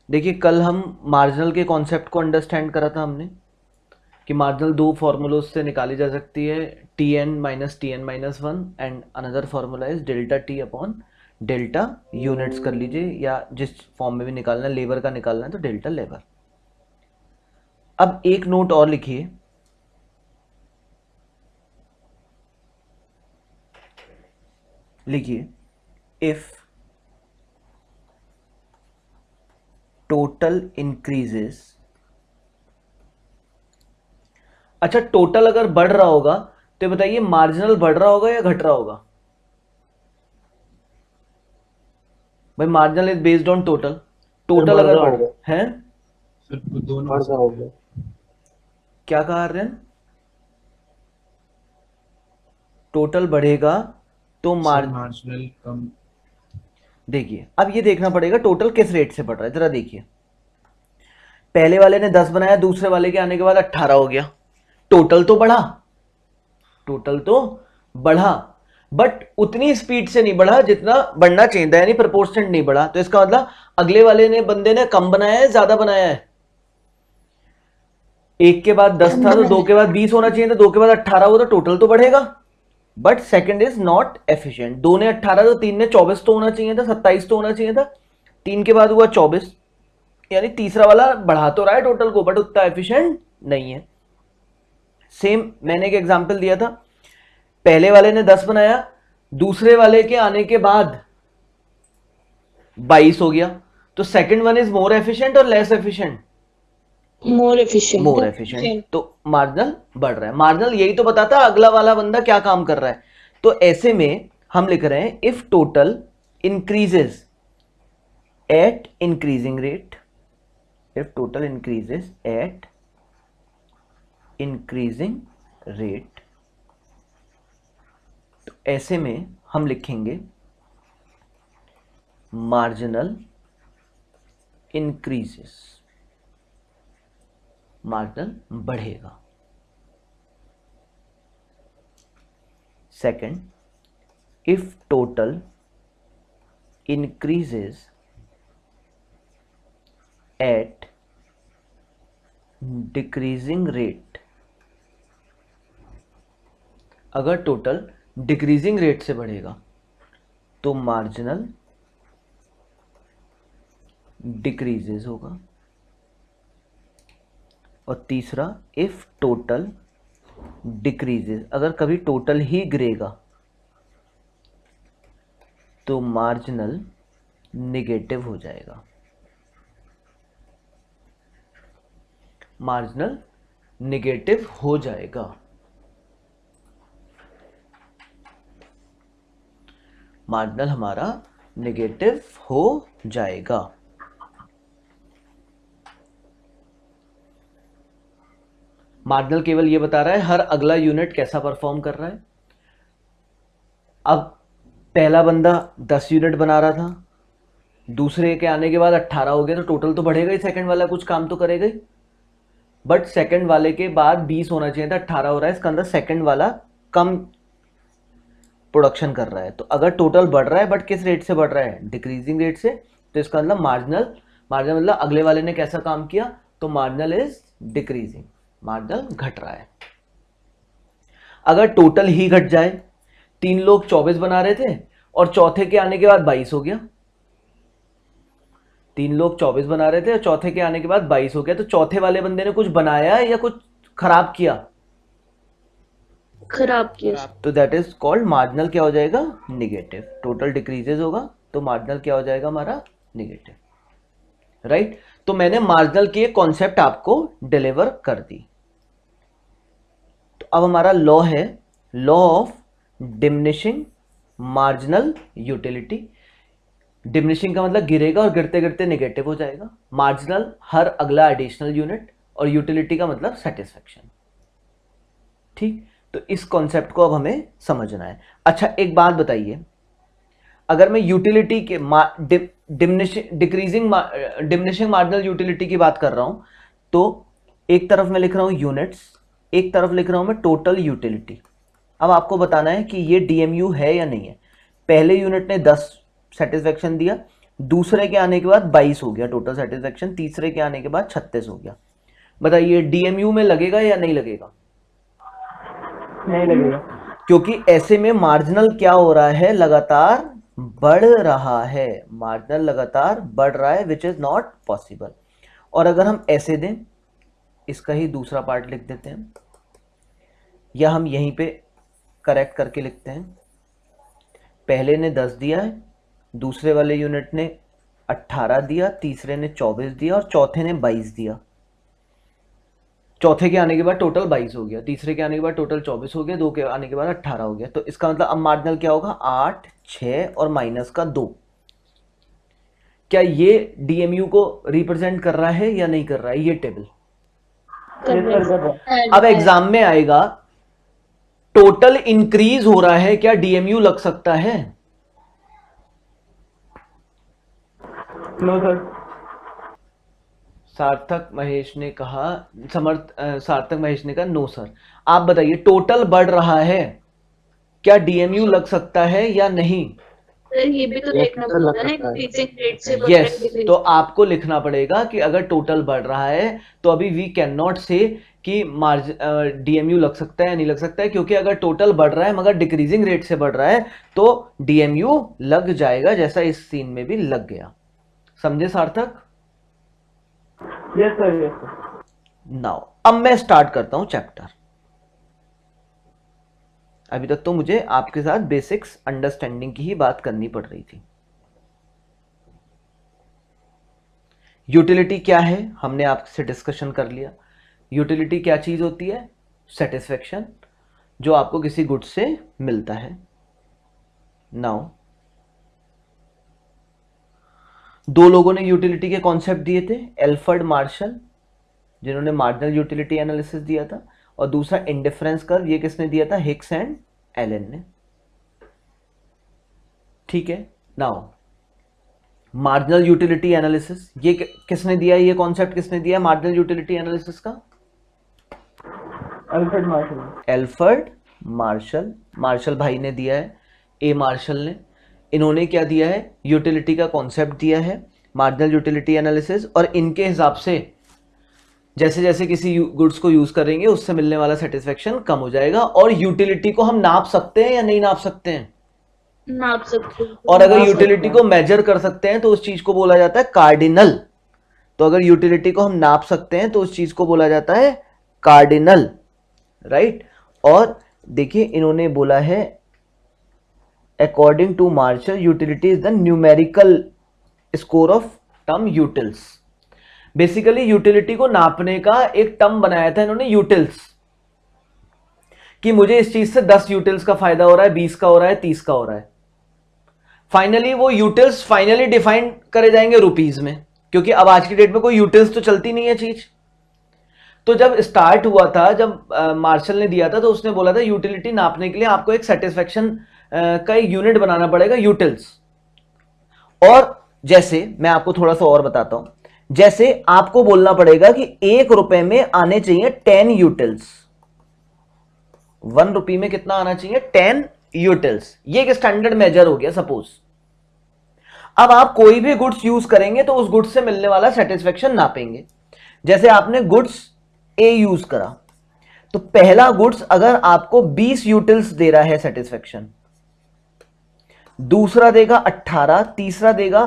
देखिए कल हम मार्जिनल के कॉन्सेप्ट को अंडरस्टैंड करा था हमने कि मार्जिनल दो फॉर्मूलोज से निकाली जा सकती है, T N minus one, and another formula is delta T upon delta units कर लीजिए, या जिस फॉर्म में भी निकालना है, लेबर का निकालना है तो डेल्टा लेबर। अब एक नोट और लिखिए, लिखिए इफ टोटल इंक्रीजेस। अच्छा, टोटल अगर बढ़ रहा होगा तो बताइए मार्जिनल बढ़ रहा होगा या घट रहा होगा? भाई marginal is based on total, sir total बढ़ अगर रहा बढ़ होगा। है। सर दोनों हो बढ़ रहा सकते होगा। हैं। क्या कहा रहे हैं? टोटल बढ़ेगा तो सर मार्ज मार्जिनल कम। देखिए अब ये देखना पड़ेगा टोटल किस रेट से बढ़ रहा है, जरा देखिए। पहले वाले ने 10 बनाया, दूसरे वाले के आने के बाद 18 हो गया, टोटल तो बढ़ा, टोटल तो बढ़ा, बट उतनी स्पीड से नहीं बढ़ा जितना बढ़ना चाहिए था, यानी प्रोपोर्शनल नहीं बढ़ा। तो इसका मतलब अगले वाले ने बंदे ने कम बनाया है ज्यादा बनाया है? एक के बाद 10 कम था तो दो बनाया। के बाद 20 होना चाहिए था, दो के बाद 18 हुआ तो टोटल तो बढ़ेगा, but second is not efficient. दो ने 18 तो तीन ने 24 तो होना चाहिए था, 27 तो होना चाहिए था, तीन के बाद हुआ 24, यानी तीसरा वाला बढ़ा तो रहा है टोटल को बट उतना एफिशिएंट नहीं है। सेम मैंने एक एग्जांपल दिया था, पहले वाले ने 10 बनाया, दूसरे वाले के आने के बाद 22 हो गया, तो second one is more efficient और less efficient? More efficient. More efficient. तो मार्जिनल बढ़ रहा है, मार्जिनल यही तो बताता है अगला वाला बंदा क्या काम कर रहा है। तो ऐसे में हम लिख रहे हैं if total increases eight increasing rate, if total increases at increasing rate, तो ऐसे में हम लिखेंगे marginal increases, मार्जिनल बढ़ेगा। Second, if total increases at decreasing rate, अगर टोटल डिक्रीजिंग रेट से बढ़ेगा तो मार्जिनल डिक्रीजेस होगा। और तीसरा, इफ टोटल डिक्रीजेस, अगर कभी टोटल ही गिरेगा तो मार्जिनल निगेटिव हो जाएगा, मार्जिनल निगेटिव हो जाएगा। मार्जिनल हमारा निगेटिव हो जाएगा। मार्जिनल केवल ये बता रहा है हर अगला यूनिट कैसा परफॉर्म कर रहा है। अब पहला बंदा 10 यूनिट बना रहा था, दूसरे के आने के बाद 18 हो गया, तो टोटल तो बढ़ेगा ही, सेकंड वाला कुछ काम तो करेगा ही, बट सेकंड वाले के बाद 20 होना चाहिए था, 18 हो रहा है, इसका अंदर सेकंड वाला कम प्रोडक्शन कर रहा है। तो अगर टोटल बढ़ रहा है बट किस रेट से बढ़ रहा है? डिक्रीजिंग रेट से, तो इसका मतलब मार्जिनल, मार्जिनल मतलब अगले वाले ने कैसा काम किया, तो मार्जिनल इज डिक्रीजिंग, मार्जिनल घट रहा है। अगर टोटल ही घट जाए, तीन लोग 24 बना रहे थे और चौथे के आने के बाद 22 हो गया, तीन लोग 24 बना रहे थे और चौथे के आने के बाद 22 हो गया, तो चौथे वाले बंदे ने कुछ बनाया या कुछ खराब किया? खराब किया। तो दैट इज कॉल्ड मार्जिनल क्या हो जाएगा? निगेटिव। टोटल डिक्रीजेज होगा तो मार्जिनल क्या हो जाएगा हमारा? Negative, right. तो मैंने मार्जिनल की कॉन्सेप्ट आपको डिलीवर कर दी। तो अब हमारा लॉ है, law of diminishing marginal utility. Diminishing का मतलब गिरेगा और गिरते गिरते नेगेटिव हो जाएगा, मार्जिनल हर अगला एडिशनल यूनिट, और यूटिलिटी का मतलब सेटिस्फेक्शन। ठीक, तो इस कॉन्सेप्ट को अब हमें समझना है। अच्छा एक बात बताइए, अगर मैं यूटिलिटी के डिक्रीजिंग डिमिनिशिंग मार्जिनल यूटिलिटी की बात कर रहा हूं, तो एक तरफ मैं लिख रहा हूं यूनिट्स, एक तरफ लिख रहा हूं मैं टोटल यूटिलिटी। अब आपको बताना है कि ये डीएमयू है या नहीं है। पहले यूनिट ने 10 सेटिस्फेक्शन दिया, दूसरे के आने के बाद 22 हो गया टोटल सेटिस्फेक्शन, तीसरे के आने के बाद 36 हो गया। बताइए डीएमयू में लगेगा या नहीं लगेगा? नहीं लगेगा। क्योंकि ऐसे में मार्जिनल क्या हो रहा है, लगातार बढ़ रहा है, मार्जिनल लगातार बढ़ रहा है, विच इज नॉट पॉसिबल। और अगर हम ऐसे दें, इसका ही दूसरा पार्ट लिख देते हैं, या हम यहीं पे करेक्ट करके लिखते हैं, पहले ने 10 दिया है, दूसरे वाले यूनिट ने 18 दिया, तीसरे ने 24 दिया और चौथे ने 22 दिया। चौथे के आने के बाद टोटल 22 हो गया, तीसरे के आने के बाद टोटल 24 हो गया, दो के आने के बाद 18 हो गया। तो इसका मतलब अब मार्जिनल क्या होगा, 8, 6 और माइनस का 2। क्या ये डीएमयू को रिप्रेजेंट कर रहा है या नहीं कर रहा है ये टेबल? अब एग्जाम में आएगा टोटल इंक्रीज हो रहा है, क्या डीएमयू लग सकता है? No sir. सार्थक महेश ने कहा, सार्थक महेश ने कहा नो सर। आप बताइए टोटल बढ़ रहा है, क्या डीएमयू लग सकता है या नहीं? सर ये भी तो देखना पड़ेगा ना, इंक्रीजिंग रेट से बढ़ यस, रहा है। तो आपको लिखना पड़ेगा कि अगर टोटल बढ़ रहा है तो अभी वी कैन नॉट से कि डीएमयू लग सकता है या नहीं लग सकता है, क्योंकि अगर टोटल बढ़ रहा है मगर डिक्रीजिंग रेट से बढ़ रहा है तो डीएमयू लग जाएगा, जैसा इस सीन में भी लग गया। समझे सार्थक? Yes sir, yes sir. Now अब मैं स्टार्ट करता हूं चैप्टर। अभी तक तो मुझे आपके साथ बेसिक्स अंडरस्टैंडिंग की ही बात करनी पड़ रही थी। यूटिलिटी क्या है हमने आपसे डिस्कशन कर लिया। यूटिलिटी क्या चीज होती है? सेटिस्फेक्शन जो आपको किसी गुड से मिलता है। नाउ दो लोगों ने यूटिलिटी के कॉन्सेप्ट दिए थे, एल्फर्ड मार्शल जिन्होंने मार्जिनल यूटिलिटी एनालिसिस दिया था, और दूसरा इंडिफरेंस कर्व, ये किसने दिया था? हिक्स एंड एलन ने। ठीक है, नाउ मार्जिनल यूटिलिटी एनालिसिस ये किसने दिया है? ये कॉन्सेप्ट किसने दिया है मार्जिनल यूटिलिटी एनालिसिस का? Alfred Marshall. Alfred Marshall, Marshall भाई ने दिया है, ए मार्शल ने। इन्होंने क्या दिया है? यूटिलिटी का कॉन्सेप्ट दिया है, मार्जिनल यूटिलिटी एनालिसिस, और इनके हिसाब से जैसे जैसे किसी गुड्स को यूज करेंगे उससे मिलने वाला सेटिस्फेक्शन कम हो जाएगा। और यूटिलिटी को हम नाप सकते हैं या नहीं नाप सकते हैं? नाप सकते हैं। और अगर यूटिलिटी को मेजर कर सकते हैं तो उस चीज को बोला जाता है कार्डिनल। तो अगर यूटिलिटी को हम नाप सकते हैं तो उस चीज को बोला जाता है कार्डिनल, राइट। और देखिए इन्होंने बोला है according to Marshall utility is the numerical score of term utils. Basically utility को नापने का एक टर्म बनाया था इन्होंने, यूटिल्स, कि मुझे इस चीज से 10 यूटिल्स का फायदा हो रहा है, 20 का हो रहा है, 30 का हो रहा है। फाइनली वो यूटिल्स फाइनली डिफाइन करे जाएंगे रुपीज में, क्योंकि अब आज की डेट में कोई यूटिल्स तो चलती नहीं है चीज। तो जब स्टार्ट हुआ था, जब मार्शल ने दिया था, तो उसने बोला था यूटिलिटी नापने के लिए आपको एक सेटिस्फेक्शन का एक यूनिट बनाना पड़ेगा, यूटिल्स। और जैसे मैं आपको थोड़ा सा और बताता हूं, जैसे आपको बोलना पड़ेगा कि 1 रुपए में आने चाहिए 10 यूटिल्स। 1 रुपये में कितना आना चाहिए? 10 यूटिल्स। ये एक स्टैंडर्ड मेजर हो गया सपोज। अब आप कोई भी गुड्स यूज करेंगे तो उस गुड्स से मिलने वाला सेटिस्फेक्शन नापेंगे। जैसे आपने गुड्स ए यूज करा, तो पहला गुड्स अगर आपको 20 यूटिल्स दे रहा है सेटिस्फेक्शन, दूसरा देगा 18, तीसरा देगा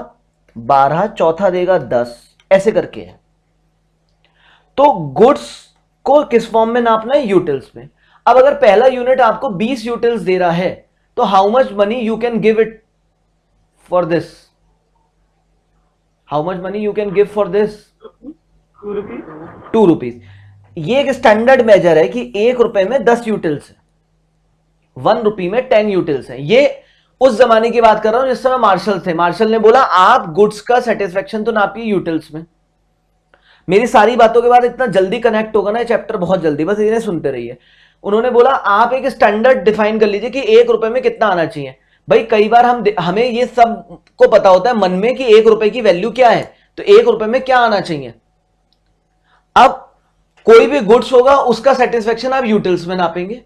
12, चौथा देगा 10, ऐसे करके है। तो गुड्स को किस फॉर्म में नापना है? यूटिल्स में। अब अगर पहला यूनिट आपको 20 यूटिल्स दे रहा है तो how much money you can give it for this? How much money you can give for this? 2 rupees. ये एक स्टैंडर्ड मेजर है कि 1 रुपए में 10 यूटिल्स है, 1 रुपये में 10 यूटिल्स है। ये उस जमाने की बात कर रहा हूं जिस समय मार्शल थे। मार्शल ने बोला आप गुड्स का सेटिस्फेक्शन तो नापिए यूटिल्स में। मेरी सारी बातों के बाद इतना जल्दी कनेक्ट होगा ना चैप्टर, बहुत जल्दी, बस इन्हें सुनते रहिए। उन्होंने बोला आप एक स्टैंडर्ड डिफाइन कर लीजिए कि 1 रुपए में कितना आना चाहिए। भाई कई बार हमें ये सब को पता होता है मन में कि 1 रुपए की वैल्यू क्या है, तो 1 रुपए में क्या आना चाहिए। अब कोई भी गुड्स होगा उसका सेटिस्फेक्शन आप यूटिल्स में नापेंगे,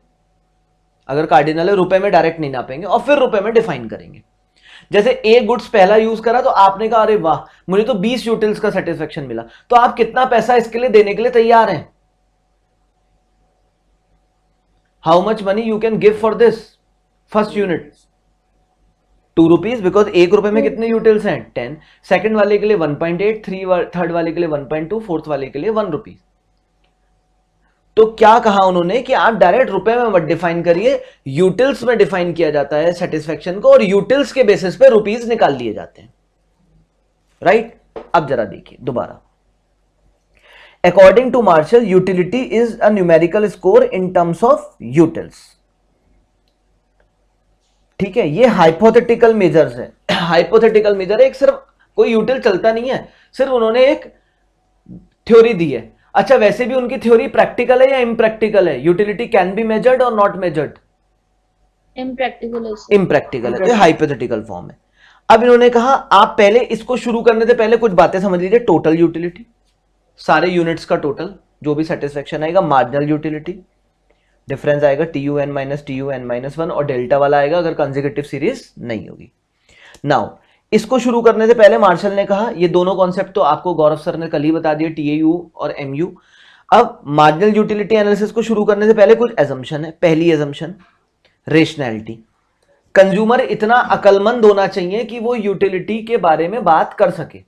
अगर कार्डिनल है रुपए में डायरेक्ट नहीं नापेंगे, और फिर रुपए में डिफाइन करेंगे। जैसे ए गुड्स पहला यूज करा तो आपने कहा अरे वाह मुझे तो 20 यूटिल्स का सेटिस्फेक्शन मिला, तो आप कितना पैसा इसके लिए देने के लिए तैयार हैं? How much money you can give for this first unit? 2 rupees, because 1 रुपए में कितने यूटिल्स हैं? 10। सेकंड वाले के लिए 1.8, थर्ड वाले के लिए 1.2, फोर्थ वाले के लिए 1 रुपीज। तो क्या कहा उन्होंने कि आप डायरेक्ट रुपए में मत डिफाइन करिए, यूटिल्स में डिफाइन किया जाता है सेटिस्फेक्शन को, और यूटिल्स के बेसिस पे रुपीज निकाल लिए जाते हैं, राइट? अब जरा देखिए दोबारा। According to Marshall, utility is a numerical score in terms of utils. ठीक है, ये हाइपोथेटिकल मेजर्स है। हाइपोथेटिकल मेजर एक सिर्फ कोई यूटिल चलता नहीं है, सिर्फ उन्होंने एक थ्योरी दी है। अच्छा, वैसे भी उनकी थ्योरी प्रैक्टिकल है या इम्प्रैक्टिकल है? यूटिलिटी कैन बी मेजर्ड और नॉट मेजर्ड? इम्प्रैक्टिकल है इम्प्रैक्टिकल है, तो हाइपोथेटिकल फॉर्म है। अब इन्होंने कहा आप पहले इसको शुरू करने से पहले कुछ बातें समझ लीजिए। टोटल यूटिलिटी, सारे यूनिट्स का टोटल जो भी सेटिस्फेक्शन आएगा। मार्जिनल यूटिलिटी, डिफरेंस आएगा TUN माइनस TUN माइनस 1, और डेल्टा वाला आएगा अगर कंसेक्यूटिव सीरीज नहीं होगी। नाउ इसको शुरू करने से पहले मार्शल ने कहा, ये दोनों कॉन्सेप्ट तो आपको गौरव सर ने कल ही बता दिए, TAU और MU। अब मार्जिनल यूटिलिटी एनालिसिस को शुरू करने से पहले कुछ एजम्पशन है। पहली एजम्पशन, रेशनैलिटी। कंज्यूमर इतना अक्लमंद होना चाहिए कि वो यूटिलिटी के बारे में बात कर सके।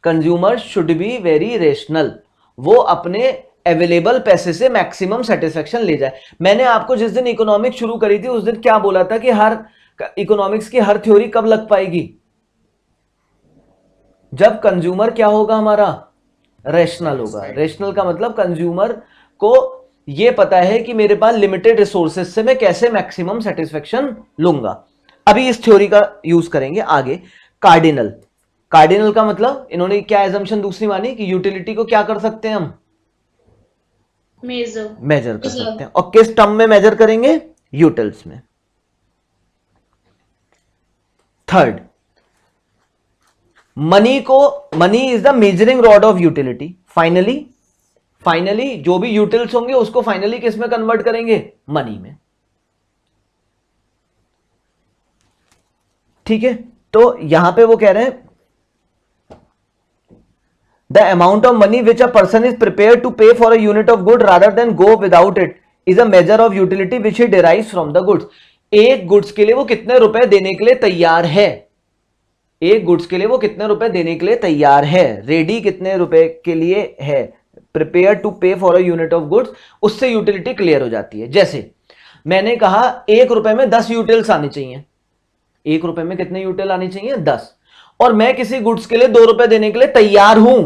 Consumer should be very rational, वो अपने अवेलेबल पैसे से मैक्सिमम सेटिस्फेक्शन ले जाए। मैंने आपको जिस दिन इकोनॉमिक्स शुरू करी थी उस दिन क्या बोला था कि हर इकोनॉमिक्स की हर थ्योरी कब लग पाएगी? जब कंज्यूमर क्या होगा हमारा? रेशनल होगा। रेशनल का मतलब कंज्यूमर को ये पता है कि मेरे पास लिमिटेड रिसोर्सेज से मैं कैसे मैक्सिमम सेटिस्फेक्शन लूंगा। अभी इस थ्योरी का यूज करेंगे आगे। कार्डिनल, कार्डिनल का मतलब इन्होंने क्या एजम्पशन दूसरी मानी कि यूटिलिटी को क्या कर सकते हैं हम? मेजर कर सकते हैं। और किस टर्म में मेजर करेंगे? यूटिल्स में। थर्ड, मनी को, money is the measuring rod of utility. Finally जो भी यूटिल्स होंगे उसको फाइनली किस में कन्वर्ट करेंगे? मनी में। ठीक है, तो यहां पे वो कह रहे हैं the amount of money which a person is prepared to pay for a unit of good rather than go without it is a measure of utility which he derives from the goods। एक goods के लिए वो कितने रुपए देने के लिए तैयार है, एक गुड्स के लिए वो कितने रुपए देने के लिए तैयार है, रेडी कितने रुपए के लिए है, प्रिपेयर टू पे for a unit of goods, उससे यूटिलिटी क्लियर हो जाती है। जैसे मैंने कहा 1 रुपए में 10 यूटिल्स आनी चाहिए। 1 रुपए में कितने यूटिल आनी चाहिए? 10। और मैं किसी गुड्स के लिए 2 रुपए देने के लिए तैयार हूं।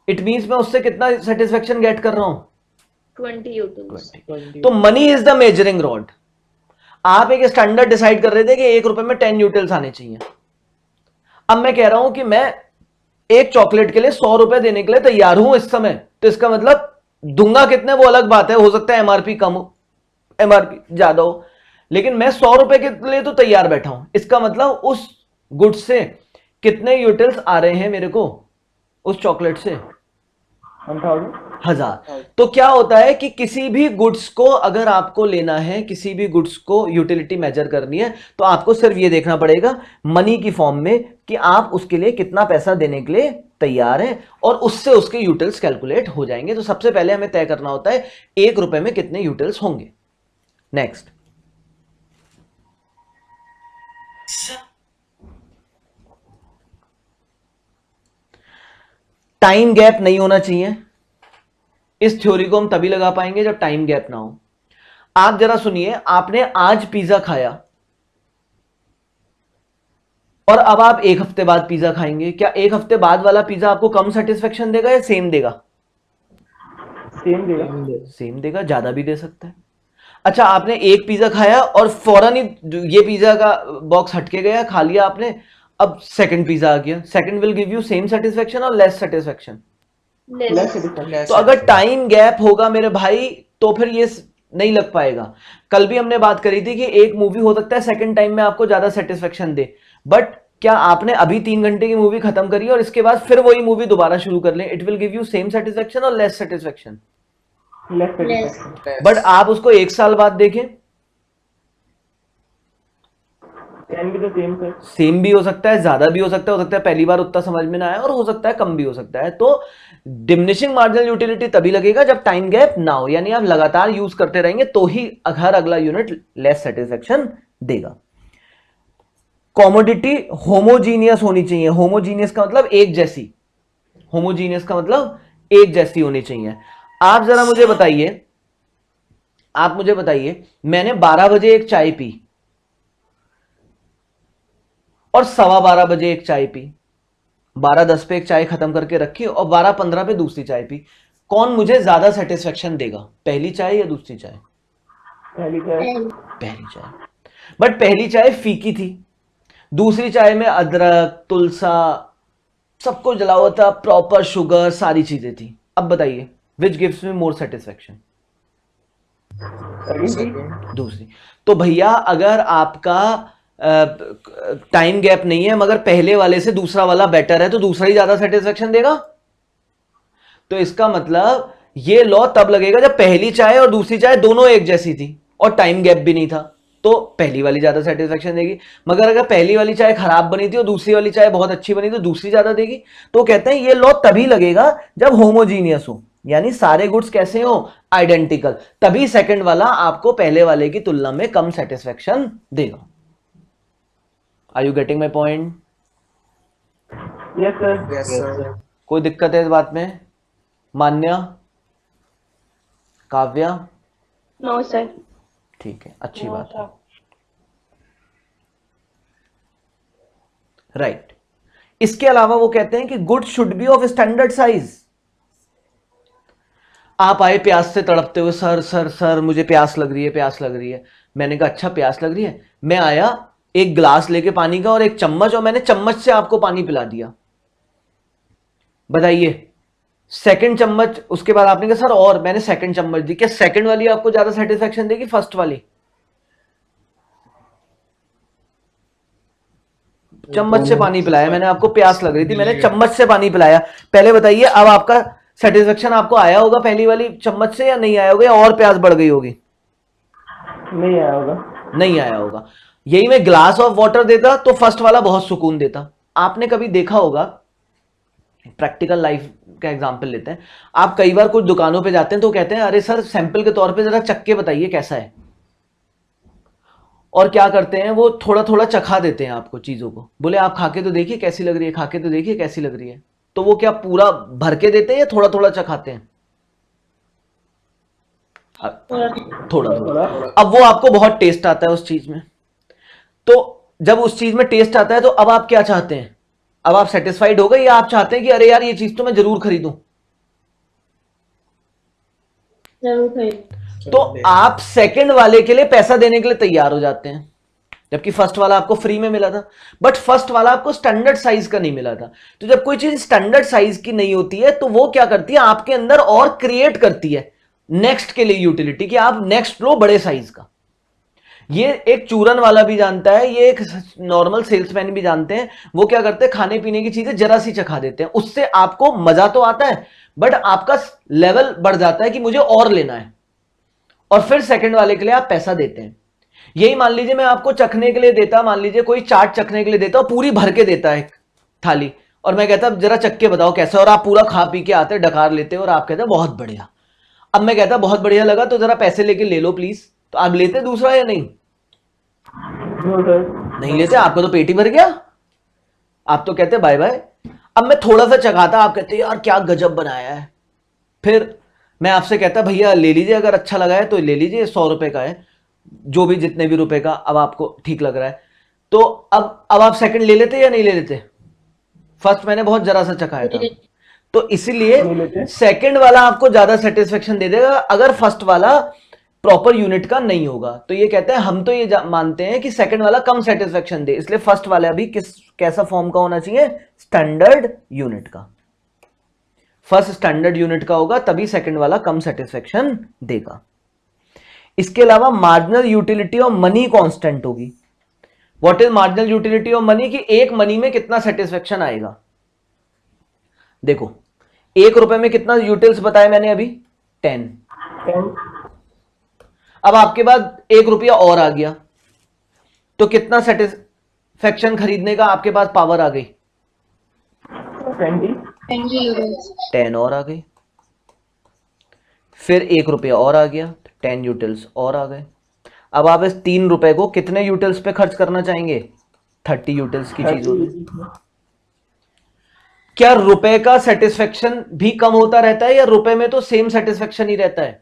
इट मींस मैं उससे कितना सेटिस्फेक्शन गेट कर रहा हूं? 20 यूटिल्स। तो money is the measuring rod. आप एक स्टैंडर्ड डिसाइड कर रहे थे कि 1 रुपए में 10 यूटिल्स आने चाहिए। अब मैं कह रहा हूं कि मैं एक चॉकलेट के लिए 100 रुपए देने के लिए तैयार हूं इस समय, तो इसका मतलब दूंगा कितने वो अलग बात है, हो सकता है एमआरपी कम हो, एमआरपी ज्यादा हो, लेकिन मैं 100 रुपए के लिए तो तैयार बैठा हूं। इसका मतलब उस गुड से कितने यूटिल्स आ रहे हैं मेरे को उस चॉकलेट से? 1000। तो क्या होता है कि किसी भी गुड्स को अगर आपको लेना है, किसी भी गुड्स को यूटिलिटी मेजर करनी है, तो आपको सिर्फ ये देखना पड़ेगा मनी की फॉर्म में कि आप उसके लिए कितना पैसा देने के लिए तैयार हैं, और उससे उसके यूटिल्स कैलकुलेट हो जाएंगे। तो सबसे पहले हमें तय करना होता है 1 रुपए में कितने यूटिल्स होंगे। नेक्स्ट, टाइम गैप नहीं होना चाहिए। इस थ्योरी को हम तभी लगा पाएंगे जब टाइम गैप ना हो। आप जरा सुनिए, आपने आज पिज्जा खाया और अब आप 1 हफ्ते बाद पिज्जा खाएंगे, क्या 1 हफ्ते बाद वाला पिज्जा आपको कम सेटिस्फेक्शन देगा या सेम देगा? सेम देगा। सेम देगा, ज्यादा भी दे सकता है। अच्छा, आपने एक पिज्जा खाया और फौरन ही ये पिज्जा का बॉक्स हटके गया, खा लिया आपने, अब सेकंड पिज्जा आ गया। Second will give you same satisfaction और लेस सेटिस्फेक्शन? तो अगर टाइम गैप होगा मेरे भाई तो फिर ये नहीं लग पाएगा। कल भी हमने बात करी थी कि एक मूवी हो सकता है सेकंड टाइम में आपको ज्यादा सेटिस्फेक्शन दे, बट क्या आपने अभी 3 घंटे की मूवी खत्म करी और इसके बाद फिर वही मूवी दोबारा शुरू कर लें, it will give you same satisfaction और लेस सेटिस्फेक्शन? बट आप उसको 1 साल बाद देखें, can be the same sir. Same भी हो सकता है, ज्यादा भी हो सकता है पहली बार उतना समझ में ना आए, और हो सकता है कम भी हो सकता है। तो डिमिनिशिंग मार्जिनल यूटिलिटी तभी लगेगा जब टाइम गैप ना हो, यानी आप लगातार यूज करते रहेंगे तो ही हर अगला यूनिट लेस सेटिस्फेक्शन देगा। कॉमोडिटी होमोजीनियस होनी चाहिए। होमोजीनियस का मतलब एक जैसी, होमोजीनियस का मतलब एक जैसी होनी चाहिए। आप जरा मुझे बताइए, आप मुझे बताइए, मैंने 12 बजे एक चाय पी और 12:15 बजे एक चाय पी, 12:10 पे एक चाय खत्म करके रखी और 12:15 पे दूसरी चाय पी, कौन मुझे ज्यादा सेटिस्फेक्शन देगा, पहली चाय या दूसरी चाय? पहली चाय। पहली चाय। बट पहली चाय फीकी थी, दूसरी चाय में अदरक, तुलसा, सबको जला हुआ था, प्रॉपर शुगर, सारी चीजें थी। अब बताइए which gives me more satisfaction? दूसरी। तो भैया अगर आपका टाइम गैप नहीं है मगर पहले वाले से दूसरा वाला बेटर है तो दूसरा ही ज्यादा सेटिस्फेक्शन देगा। तो इसका मतलब ये लॉ तब लगेगा जब पहली चाय और दूसरी चाय दोनों एक जैसी थी और टाइम गैप भी नहीं था, तो पहली वाली ज्यादा सेटिस्फेक्शन देगी। मगर अगर पहली वाली चाय खराब बनी थी और दूसरी वाली चाय बहुत अच्छी बनी तो दूसरी ज्यादा देगी। तो कहते हैं ये लॉ तभी लगेगा जब होमोजीनियस हो, यानी सारे गुड्स कैसे हो, आइडेंटिकल, तभी सेकंड वाला आपको पहले वाले की तुलना में कम सेटिस्फेक्शन देगा। Are you getting my point? Yes sir. कोई दिक्कत है इस बात में? मान्या, काव्या? No sir. ठीक है, अच्छी बात है। राइट। इसके अलावा वो कहते हैं कि goods should be of standard size. आप आए प्यास से तड़पते हुए, सर सर सर मुझे प्यास लग रही है, प्यास लग रही है। मैंने कहा अच्छा प्यास लग रही है, मैं आया एक गिलास लेके पानी का और एक चम्मच, और मैंने चम्मच से आपको पानी पिला दिया। बताइए सेकंड चम्मच, उसके बाद आपने कहा सर और, मैंने सेकंड चम्मच दी, क्या सेकंड वाली आपको ज्यादा सेटिस्फेक्शन देगी फर्स्ट वाली? चम्मच से पानी पिलाया मैंने आपको, प्यास लग रही थी, मैंने चम्मच से पानी पिलाया। पहले बताइए अब आपका सेटिस्फेक्शन आपको आया होगा पहली वाली चम्मच से या नहीं आया होगा, या और प्यास बढ़ गई होगी? नहीं आया होगा। नहीं आया होगा। यही मैं ग्लास ऑफ वाटर देता तो फर्स्ट वाला बहुत सुकून देता। आपने कभी देखा होगा, प्रैक्टिकल लाइफ का एग्जांपल लेते हैं, आप कई बार कुछ दुकानों पे जाते हैं तो कहते हैं अरे सर सैंपल के तौर पे जरा चख के बताइए कैसा है, और क्या करते हैं वो थोड़ा थोड़ा चखा देते हैं आपको चीजों को, बोले आप खा के तो देखिए कैसी लग रही है, खा के तो देखिए कैसी लग रही है। तो वो क्या पूरा भर के देते हैं या थोड़ा थोड़ा चखाते हैं? थोड़ा थोड़ा। अब वो आपको बहुत टेस्ट आता है उस चीज में, तो जब उस चीज में टेस्ट आता है तो अब आप क्या चाहते हैं? अब आप सेटिस्फाइड हो गए या आप चाहते हैं कि अरे यार ये चीज तो मैं जरूर खरीदूं? तो आप सेकंड वाले के लिए पैसा देने के लिए तैयार हो जाते हैं, जबकि फर्स्ट वाला आपको फ्री में मिला था। बट फर्स्ट वाला आपको स्टैंडर्ड साइज का नहीं मिला था। तो जब कोई चीज स्टैंडर्ड साइज की नहीं होती है तो वो क्या करती है, आपके अंदर और क्रिएट करती है नेक्स्ट के लिए यूटिलिटी, कि आप नेक्स्ट लो बड़े साइज का। ये एक चूरन वाला भी जानता है, ये एक नॉर्मल सेल्समैन भी जानते हैं। वो क्या करते हैं, खाने पीने की चीजें जरा सी चखा देते हैं, उससे आपको मजा तो आता है बट आपका लेवल बढ़ जाता है कि मुझे और लेना है, और फिर सेकंड वाले के लिए आप पैसा देते हैं। यही मान लीजिए मैं आपको चखने के लिए देता, मान लीजिए कोई चाट चखने के लिए देता और पूरी भर के देता है थाली, और मैं कहता जरा चख के बताओ कैसा, और आप पूरा खा पी के आते डकार लेते और आप कहते बहुत बढ़िया। अब मैं कहता बहुत बढ़िया लगा तो जरा पैसे लेके ले लो प्लीज, तो आप लेते दूसरा या नहीं? नहीं लेते, आपको तो पेट ही भर गया, आप तो कहते बाय बाय। अब मैं थोड़ा सा चखाता, आप कहते यार क्या गजब बनाया है, फिर मैं आपसे कहता भैया ले लीजिए, अगर अच्छा लगा है तो ले लीजिए, 100 रुपए का है, जो भी जितने भी रुपए का अब आपको ठीक लग रहा है। तो अब आप सेकंड ले लेते या नहीं ले लेते? फर्स्ट मैंने बहुत जरा सा चखाया था, तो इसीलिए सेकंड वाला आपको ज्यादा सेटिस्फेक्शन दे देगा अगर फर्स्ट वाला प्रॉपर यूनिट का नहीं होगा। तो ये कहते हैं हम तो ये मानते हैं कि सेकंड वाला कम सेटिस्फेक्शन दे, इसलिए फर्स्ट वाला भी कैसा फॉर्म का होना चाहिए, स्टैंडर्ड यूनिट का। फर्स्ट स्टैंडर्ड यूनिट का होगा तभी सेकंड वाला कम सेटिस्फेक्शन देगा। इसके अलावा marginal utility of money constant होगी। What is marginal utility of money, कि एक मनी में कितना सेटिस्फेक्शन आएगा। देखो 1 रुपए में कितना यूटिल्स बताया मैंने अभी, 10। अब आपके पास 1 रुपया और आ गया तो कितना सेटिस्फेक्शन खरीदने का आपके पास पावर आ गई, 20, 20 euros. 10 और आ गई, फिर 1 रुपया और आ गया, 10 यूटिल्स और आ गए। अब आप इस 3 रुपए को कितने यूटिल्स पे खर्च करना चाहेंगे? 30 यूटिल्स की चीज होगी। 30, क्या रुपए का सेटिस्फेक्शन भी कम होता रहता है या रुपए में तो सेम सेटिस्फेक्शन ही रहता है?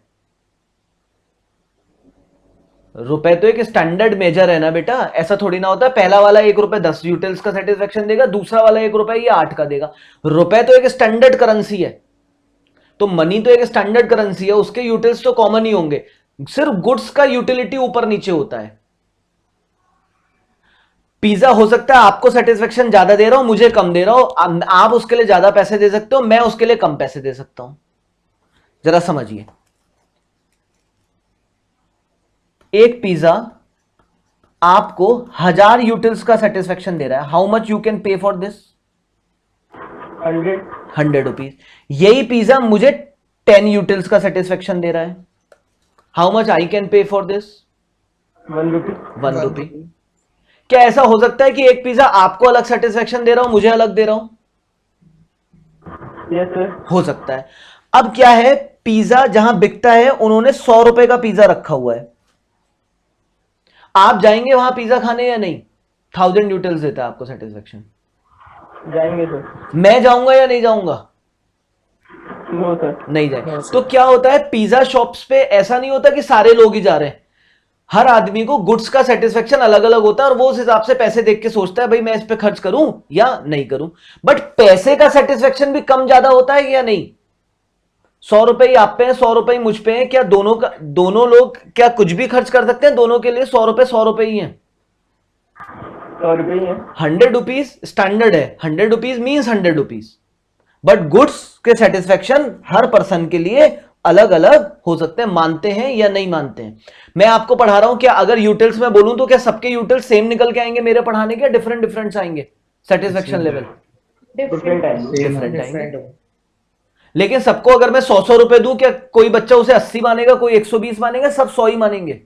रुपए तो एक स्टैंडर्ड मेजर है ना बेटा, ऐसा थोड़ी ना होता है पहला वाला 1 रुपए 10 यूटिल्स का सेटिस्फेक्शन देगा, दूसरा वाला 1 रुपए ये 8 का देगा। रुपए तो एक स्टैंडर्ड करेंसी है, तो मनी तो एक स्टैंडर्ड करेंसी है, उसके यूटिल्स तो कॉमन ही होंगे, सिर्फ गुड्स का यूटिलिटी ऊपर नीचे होता है। पिज्जा हो सकता है आपको सेटिस्फेक्शन ज्यादा दे रहा हूं, मुझे कम दे रहा हूं, आप उसके लिए ज्यादा पैसे दे सकते हो, मैं उसके लिए कम पैसे दे सकता हूं। जरा समझिए, एक पिज्जा आपको 1000 यूटिल्स का सेटिस्फेक्शन दे रहा है, how much you can pay for this? 100, 100 rupees. यही पिज्जा मुझे 10 यूटिल्स का सेटिस्फेक्शन दे रहा है, how much I can pay for this? 1 rupee, 1 रुपी। क्या ऐसा हो सकता है कि एक पिज्जा आपको अलग सेटिस्फेक्शन दे रहा हूं, मुझे अलग दे रहा हूं? yes sir, हो सकता है। अब क्या है, पिज्जा जहां बिकता है उन्होंने 100 रुपए का पिज्जा रखा हुआ है, आप जाएंगे वहां पिज्जा खाने या नहीं? 1000 यूटिल्स देता है आपको सेटिस्फेक्शन, जाएंगे sir, मैं जाऊंगा या नहीं जाऊंगा? no sir, नहीं जाए। तो क्या होता है, पिज्जा शॉप्स पे ऐसा नहीं होता कि सारे लोग ही जा रहे हैं, हर आदमी को गुड्स का सेटिस्फेक्शन अलग अलग होता है और वो उस हिसाब से पैसे देख के सोचता है भाई मैं इस पे खर्च करूं या नहीं करूं। बट पैसे का सेटिस्फेक्शन भी कम ज्यादा होता है या नहीं? 100 रुपए ही आप पे है, 100 रुपए ही मुझ पे है, क्या दोनों लोग क्या कुछ भी खर्च कर सकते हैं? दोनों के लिए 100 रुपए ही है। 100 रुपये ही है, 100 रुपीज स्टैंडर्ड है, 100 rupees means 100 rupees, but goods के सेटिस्फेक्शन हर पर्सन के लिए अलग अलग हो सकते हैं, मानते हैं या नहीं मानते हैं। मैं आपको पढ़ा रहा हूं, क्या अगर यूटिल्स में बोलूं तो क्या सबके यूटिल्स सेम निकल के आएंगे मेरे पढ़ाने के, डिफरेंट डिफरेंट आएंगे सेटिस्फेक्शन लेवल? डिफरेंट है, डिफरेंट आएंगे। लेकिन सबको अगर मैं 100 रुपए दूं, क्या कोई बच्चा उसे 80 मानेगा, कोई 120 मानेगा? सब 100 ही मानेंगे।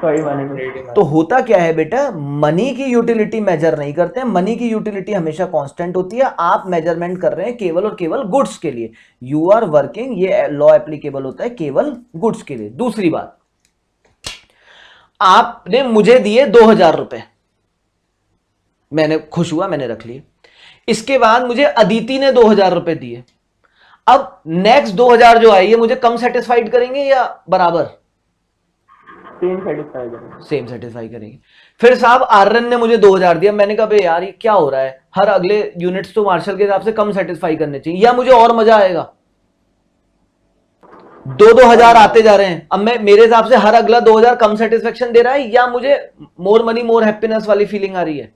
सॉरी मानेंगे, तो होता क्या है बेटा, मनी की यूटिलिटी मेजर नहीं करते हैं, मनी की यूटिलिटी हमेशा कांस्टेंट होती है, आप मेजरमेंट कर रहे हैं केवल और केवल गुड्स के लिए, यू आर वर्किंग, ये लॉ एप्लीकेबल होता है केवल गुड्स के लिए। दूसरी बात, आपने मुझे दिए 2000 रुपए, मैंने खुश हुआ, मैंने रख लिए, इसके बाद मुझे अदिति ने 2000 रुपए दिए, अब नेक्स्ट 2000 जो आई है मुझे कम सेटिस्फाइड करेंगे या बराबर? सेम सेटिस्फाई करेंगे, सेम सेटिस्फाई करेंगे। फिर साहब आर्यन ने मुझे 2000 दिया, मैंने कहा भाई यार ये क्या हो रहा है, हर अगले यूनिट्स तो मार्शल के हिसाब से कम सेटिस्फाई करने चाहिए, या मुझे और मजा आएगा? 2-2000 आते जा रहे हैं, अब मैं मेरे हिसाब से हर अगला 2000 कम सेटिस्फेक्शन दे रहा है, या मुझे मोर मनी मोर हैप्पीनेस वाली फीलिंग आ रही है?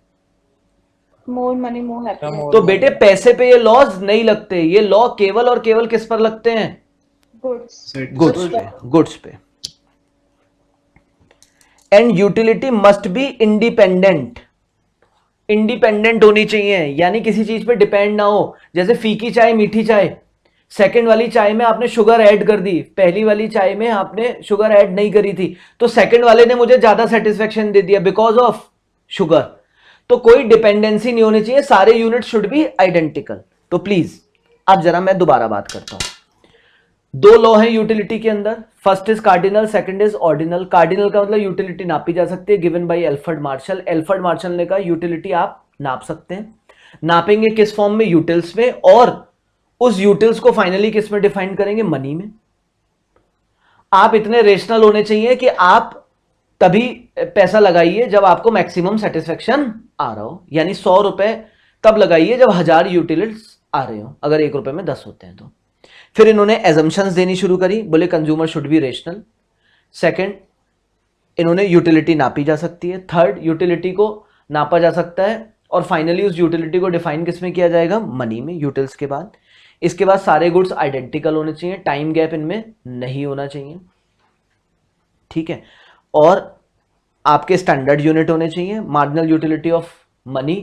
More money, more happiness. तो बेटे पैसे पे ये लॉज नहीं लगते, ये लॉ केवल और केवल किस पर लगते हैं? Goods. गुड्स पे, गुड्स पे। And utility must be independent, independent होनी चाहिए, यानी किसी चीज पे डिपेंड ना हो। जैसे फीकी चाय मीठी चाय, सेकंड वाली चाय में आपने शुगर ऐड कर दी, पहली वाली चाय में आपने शुगर ऐड नहीं करी थी, तो सेकंड वाले ने मुझे ज्यादा सेटिस्फेक्शन दे दिया बिकॉज ऑफ शुगर। तो कोई डिपेंडेंसी नहीं होनी चाहिए, सारे यूनिट शुड बी आइडेंटिकल। तो प्लीज अब जरा मैं दोबारा बात करता हूं, दो लॉ है यूटिलिटी के अंदर, first is cardinal, second is ordinal. Cardinal का मतलब यूटिलिटी नापी जा सकती है, given by Alfred Marshall. Alfred Marshall ने कहा यूटिलिटी आप नाप सकते हैं, नापेंगे किस फॉर्म में? यूटिल्स में, और उस यूटिल्स को फाइनली किस में डिफाइन करेंगे? मनी में। आप इतने रेशनल होने चाहिए कि आप तभी पैसा लगाइए जब आपको मैक्सिमम सेटिस्फेक्शन आ रहा हो, यानी 100 रुपए तब लगाइए जब 1000 यूटिलिट्स आ रहे हो, अगर 1 रुपए में 10 होते हैं तो। फिर इन्होंने एजम्पशंस देनी शुरू करी, बोले consumer should be rational. Second, इन्होंने यूटिलिटी नापी जा सकती है। थर्ड, यूटिलिटी को नापा जा सकता है, और फाइनली उस यूटिलिटी को डिफाइन किस में किया जाएगा? मनी में, यूटिल्स के बाद। इसके बाद सारे गुड्स आइडेंटिकल होने चाहिए, टाइम गैप इनमें नहीं होना चाहिए, ठीक है, और आपके स्टैंडर्ड यूनिट होने चाहिए। Marginal utility of money,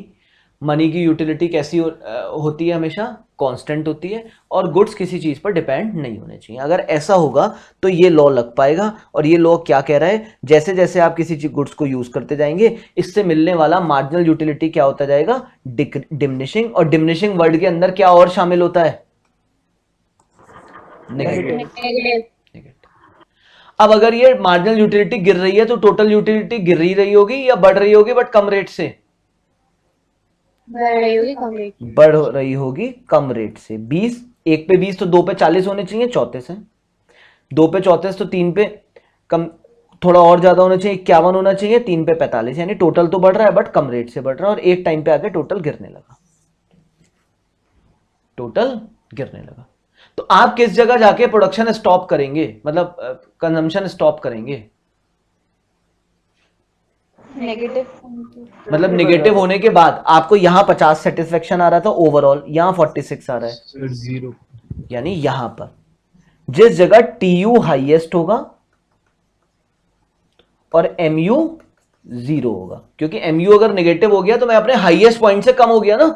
money की यूटिलिटी कैसी होती है? हमेशा कांस्टेंट होती है और गुड्स किसी चीज पर डिपेंड नहीं होने चाहिए। अगर ऐसा होगा तो ये लॉ लग पाएगा। और ये लॉ क्या कह रहा है, जैसे जैसे आप किसी गुड्स को यूज करते जाएंगे इससे मिलने वाला मार्जिनल यूटिलिटी क्या होता जाएगा, डिमिनिशिंग। और डिमिनिशिंग वर्ड के अंदर क्या और शामिल होता है, नेगेटिव। नेगेटिव। अब अगर ये मार्जिनल यूटिलिटी गिर रही है तो टोटल यूटिलिटी गिर ही रही होगी या बढ़ रही होगी, बट कम रेट से, बढ़ रही होगी कम रेट। बढ़ रही होगी कम रेट से। 20, 1 पे 20 तो 2 पे 40 होने चाहिए, 34 है। 2 पे 34 तो 3 पे कम, थोड़ा और ज्यादा होना चाहिए, 51 होना चाहिए, 3 पे 45। यानी टोटल तो बढ़ रहा है बट कम रेट से बढ़ रहा है। और एक टाइम पे आके टोटल गिरने लगा, टोटल गिरने लगा। तो आप किस जगह जाके प्रोडक्शन स्टॉप करेंगे, मतलब कंजम्पशन स्टॉप करेंगे, नेगेटिव। मतलब निगेटिव होने के बाद आपको यहां 50 सेटिस्फेक्शन आ रहा था ओवरऑल, यहां 46 आ रहा है। सर 0। यानी यहां पर जिस जगह टीयू हाईएस्ट होगा और एमयू 0 होगा, क्योंकि एमयू अगर नेगेटिव हो गया तो मैं अपने हाईएस्ट पॉइंट से कम हो गया ना,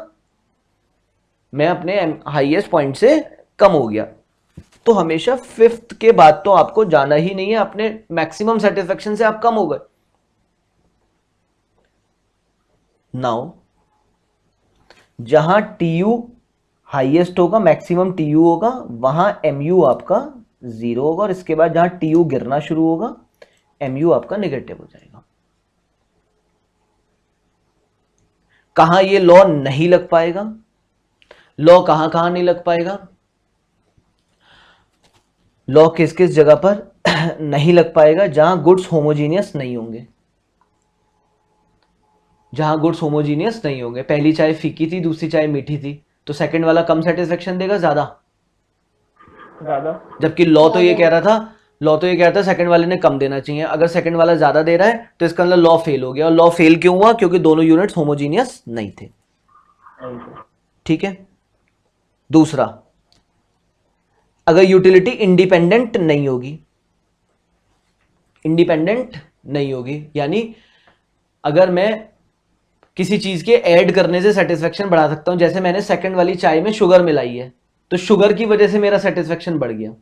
मैं अपने हाईएस्ट पॉइंट से कम हो गया। तो हमेशा 5th के बाद तो आपको जाना ही नहीं है, अपने मैक्सिमम सेटिस्फेक्शन से आप कम हो गए। नाउ जहां टीयू हाईएस्ट होगा, मैक्सिमम टीयू होगा, वहां एमयू आपका 0 होगा। और इसके बाद जहां टीयू गिरना शुरू होगा एमयू आपका नेगेटिव हो जाएगा। कहां ये लॉ नहीं लग पाएगा, लॉ कहां कहां नहीं लग पाएगा, लॉ किस किस जगह पर नहीं लग पाएगा, जहां गुड्स होमोजीनियस नहीं होंगे, जहां गुड्स होमोजीनियस नहीं होंगे। पहली चाय फीकी थी, दूसरी चाय मीठी थी, तो सेकंड वाला कम सेटिस्फेक्शन देगा ज्यादा, जबकि लॉ तो ये कह रहा था सेकंड वाले ने कम देना चाहिए। अगर सेकंड वाला ज्यादा दे रहा है तो इसका मतलब लॉ फेल हो गया। और लॉ फेल क्यों हुआ, क्योंकि दोनों यूनिट्स होमोजीनियस नहीं थे। ठीक है। दूसरा, अगर यूटिलिटी इंडिपेंडेंट नहीं होगी, इंडिपेंडेंट नहीं होगी यानी अगर मैं किसी चीज के ऐड करने से सेटिस्फेक्शन बढ़ा सकता हूं, जैसे मैंने सेकंड वाली चाय में शुगर मिलाई है तो शुगर की वजह से मेरा सेटिस्फेक्शन बढ़ गया,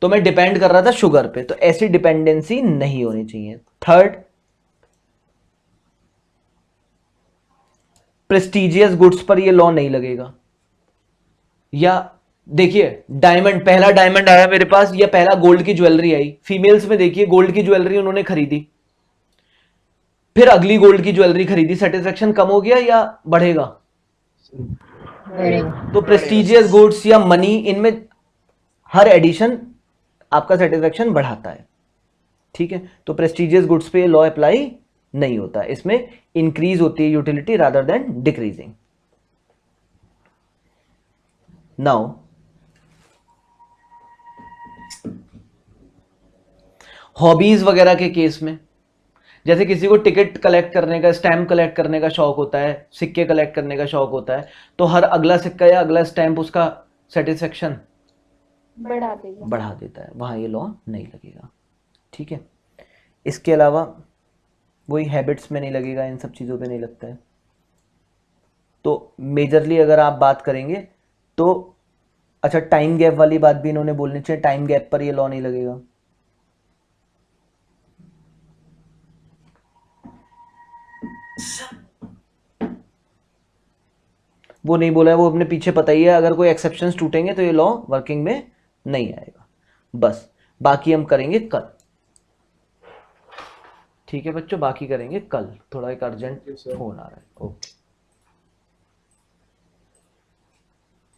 तो मैं डिपेंड कर रहा था शुगर पे, तो ऐसी डिपेंडेंसी नहीं होनी चाहिए। थर्ड, प्रेस्टिजियस गुड्स पर ये लॉ नहीं लगेगा। या देखिए डायमंड, पहला डायमंड आया मेरे पास या पहला गोल्ड की ज्वेलरी आई, फीमेल्स में देखिए गोल्ड की ज्वेलरी उन्होंने खरीदी, फिर अगली गोल्ड की ज्वेलरी खरीदी, सेटिस्फेक्शन कम हो गया या बढ़ेगा? तो प्रेस्टिजियस गुड्स या मनी, इनमें हर एडिशन आपका सेटिस्फेक्शन बढ़ाता है। ठीक है, तो प्रेस्टिजियस गुड्स पे लॉ अप्लाई नहीं होता, इसमें इंक्रीज होती है utility rather than decreasing. Now hobbies वगैरह के केस में, जैसे किसी को टिकट कलेक्ट करने का, स्टैम्प कलेक्ट करने का शौक होता है, सिक्के कलेक्ट करने का शौक होता है, तो हर अगला सिक्का या अगला स्टैम्प उसका सेटिस्फेक्शन बढ़ा देता है, वहां ये लॉ नहीं लगेगा। ठीक है, इसके अलावा वही हैबिट्स में नहीं लगेगा, इन सब चीज़ों पे नहीं लगता है। तो मेजरली अगर आप बात करेंगे तो अच्छा, टाइम गैप वाली बात भी इन्होंने बोलनी चाहिए, टाइम गैप पर ये लॉ नहीं लगेगा। वो नहीं बोला है, वो अपने पीछे पता ही है, अगर कोई एक्सेप्शंस टूटेंगे तो ये लॉ वर्किंग में नहीं आएगा। बस बाकी हम करेंगे कल। ठीक है बच्चों, बाकी करेंगे कल, थोड़ा एक अर्जेंट फोन आ रहा है। ओके।